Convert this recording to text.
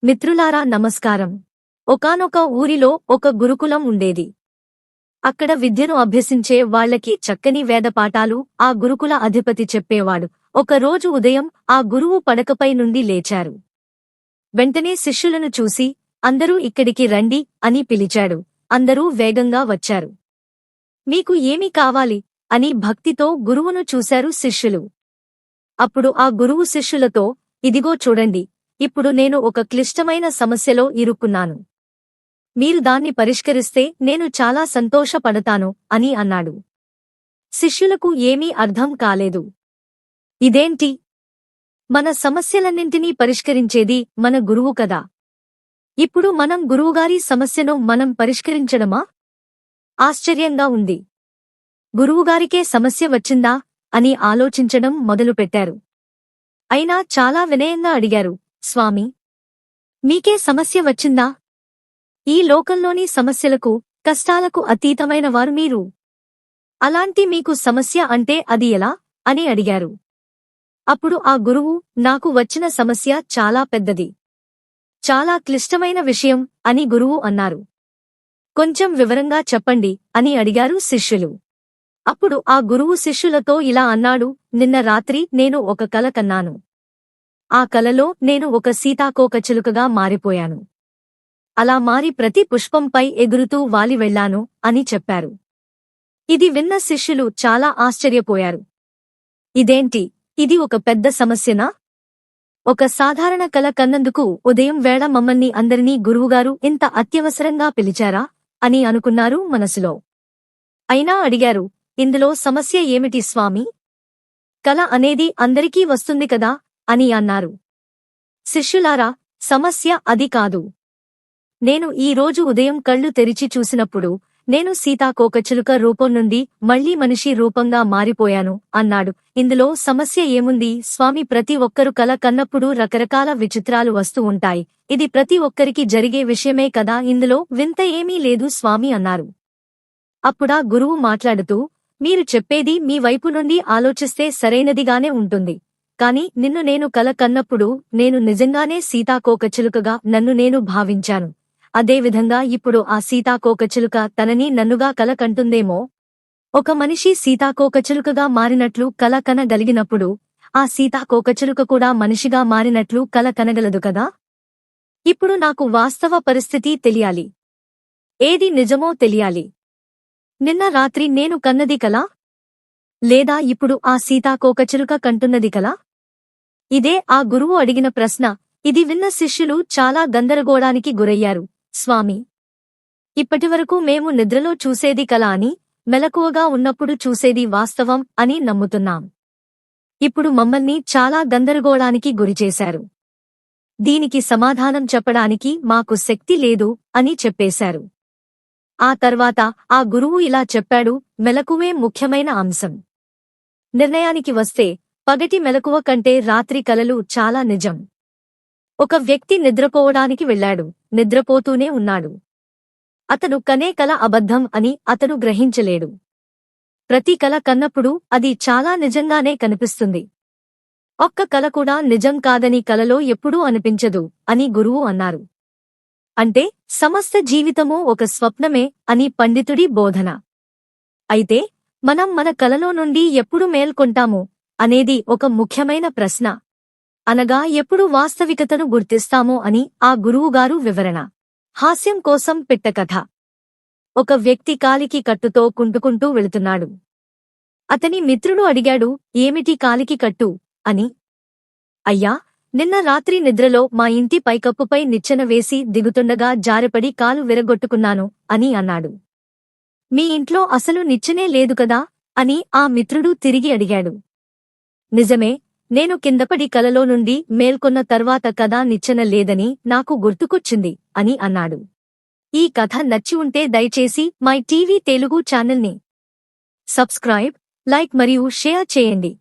మిత్రులారా నమస్కారం. ఒకానొక ఊరిలో ఒక గురుకులం ఉండేది. అక్కడ విద్యను అభ్యసించే వాళ్లకి చక్కని వేదపాఠాలు ఆ గురుకుల అధిపతి చెప్పేవాడు. ఒక రోజు ఉదయం ఆ గురువు పడకపై నుండి లేచారు. వెంటనే శిష్యులను చూసి, అందరూ ఇక్కడికి రండి అని పిలిచాడు. అందరూ వేగంగా వచ్చారు. మీకు ఏమి కావాలి అని భక్తితో గురువును చూశారు శిష్యులు. అప్పుడు ఆ గురువు శిష్యులతో, ఇదిగో చూడండి, ఇప్పుడు నేను ఒక క్లిష్టమైన సమస్యలో ఇరుక్కున్నాను. మీరు దాన్ని పరిష్కరిస్తే నేను చాలా సంతోషపడతాను అని అన్నాడు. శిష్యులకు ఏమీ అర్థం కాలేదు. ఇదేంటి? మన సమస్యలన్నింటినీ పరిష్కరించేది మన గురువు కదా. ఇప్పుడు మనం గురువుగారి సమస్యను మనం పరిష్కరించడమా? ఆశ్చర్యంగా ఉంది. గురువుగారికే సమస్య వచ్చిందా అని ఆలోచించడం మొదలుపెట్టారు. అయినా చాలా వినయంగా అడిగారు, స్వామీ, మీకే సమస్య వచ్చిందా? ఈ లోకంలోని సమస్యలకు, కష్టాలకు అతీతమైన వారు మీరు. అలాంటి మీకు సమస్య అంటే అది ఎలా అని అడిగారు. అప్పుడు ఆ గురువు, నాకు వచ్చిన సమస్య చాలా పెద్దది, చాలా క్లిష్టమైన విషయం అని గురువు అన్నారు. కొంచెం వివరంగా చెప్పండి అని అడిగారు శిష్యులు. అప్పుడు ఆ గురువు శిష్యులతో ఇలా అన్నాడు, నిన్న రాత్రి నేను ఒక కల కన్నాను. ఆ కలలో నేను ఒక సీతాకోకచిలుకగా మారిపోయాను. అలా మారి ప్రతి పుష్పంపై ఎగురుతూ వాలి వెళ్లాను అని చెప్పారు. ఇది విన్న శిష్యులు చాలా ఆశ్చర్యపోయారు. ఇదేంటి, ఇది ఒక పెద్ద సమస్యనా? ఒక సాధారణ కల కన్నందుకు ఉదయం వేళ మమ్మల్ని అందరినీ గురువుగారు ఇంత అత్యవసరంగా పిలిచారా అని అనుకున్నారు మనసులో. అయినా అడిగారు, ఇందులో సమస్య ఏమిటి స్వామీ? కల అనేది అందరికీ వస్తుంది కదా అని అన్నారు. శిష్యులారా, సమస్య అది కాదు. నేను ఈ రోజు ఉదయం కళ్ళు తెరిచి చూసినప్పుడు నేను సీతాకోకచిలుక రూపం నుండి మళ్లీ మనిషి రూపంగా మారిపోయాను అన్నాడు. ఇందులో సమస్య ఏముంది స్వామి? ప్రతి ఒక్కరు కల కన్నప్పుడు రకరకాల విచిత్రాలు వస్తూ ఉంటాయి. ఇది ప్రతి ఒక్కరికి జరిగే విషయమే కదా, ఇందులో వింత ఏమీ లేదు స్వామి అన్నారు. అప్పుడా గురువు మాట్లాడుతూ, మీరు చెప్పేది మీ వైపు నుండి ఆలోచిస్తే సరైనదిగానే ఉంటుంది. కాని నిన్ను నేను కల కన్నప్పుడు నేను నిజంగానే సీతాకోకచిలుకగా నన్ను నేను భావించాను. అదేవిధంగా ఇప్పుడు ఆ సీతాకోకచిలుక తనని నన్నుగా కల కంటుందేమో. ఒక మనిషి సీతాకోకచిలుకగా మారినట్లు కల కనగలిగినప్పుడు ఆ సీతాకోకచిలుక కూడా మనిషిగా మారినట్లు కల కనగలదు కదా. ఇప్పుడు నాకు వాస్తవ పరిస్థితి తెలియాలి. ఏది నిజమో తెలియాలి. నిన్న రాత్రి నేను కన్నది కలా? లేదా ఇప్పుడు ఆ సీతాకోకచిలుక కంటున్నది కలా? ఇదే ఆ గురువు అడిగిన ప్రశ్న. ఇది విన్న శిష్యులు చాలా గందరగోళానికి గురయ్యారు. స్వామీ, ఇప్పటివరకు మేము నిద్రలో చూసేది కల అని, మెలకువగా ఉన్నప్పుడు చూసేది వాస్తవం అని నమ్ముతున్నాం. ఇప్పుడు మమ్మల్ని చాలా గందరగోళానికి గురిచేశారు. దీనికి సమాధానం చెప్పడానికి మాకు శక్తి లేదు అని చెప్పేశారు. ఆ తర్వాత ఆ గురువు ఇలా చెప్పాడు, మెలకువే ముఖ్యమైన అంశం. నిర్ణయానికి వస్తే పగటి మెలకువ కంటే రాత్రి కలలు చాలా నిజం. ఒక వ్యక్తి నిద్రపోవడానికి వెళ్లాడు. నిద్రపోతూనే ఉన్నాడు. అతను కనే కల అబద్ధం అని అతను గ్రహించలేడు. ప్రతి కల కన్నప్పుడు అది చాలా నిజంగానే కనిపిస్తుంది. ఒక్క కల కూడా నిజం కాదని కలలో ఎప్పుడూ అనిపించదు అని గురువు అన్నారు. అంటే సమస్త జీవితమూ ఒక స్వప్నమే అని పండితుడి బోధన. అయితే మనం మన కలలో నుండి ఎప్పుడు మేల్కొంటాము అనేది ఒక ముఖ్యమైన ప్రశ్న. అనగా ఎప్పుడు వాస్తవికతను గుర్తిస్తామో అని ఆ గురువుగారు వివరణ. హాస్యం కోసం పిట్టకథ. ఒక వ్యక్తి కాలికి కట్టుతో కుంటుకుంటూ వెళుతున్నాడు. అతని మిత్రుడు అడిగాడు, ఏమిటి కాలికి కట్టు అని. అయ్యా, నిన్న రాత్రి నిద్రలో మా ఇంటి పైకప్పుపై నిచ్చెన వేసి దిగుతుండగా జారిపడి కాలు విరగొట్టుకున్నాను అని అన్నాడు. మీ ఇంట్లో అసలు నిచ్చెనే లేదు కదా అని ఆ మిత్రుడు తిరిగి అడిగాడు. నిజమే, నేను కిందపడి కలలో నుండి మేల్కొన్న తర్వాత కదా నిచ్చెన లేదని నాకు గుర్తుకొచ్చింది అని అన్నాడు. ఈ కథ నచ్చి ఉంటే దయచేసి మై టీవీ తెలుగు ఛానల్ని సబ్స్క్రైబ్, లైక్ మరియు షేర్ చేయండి.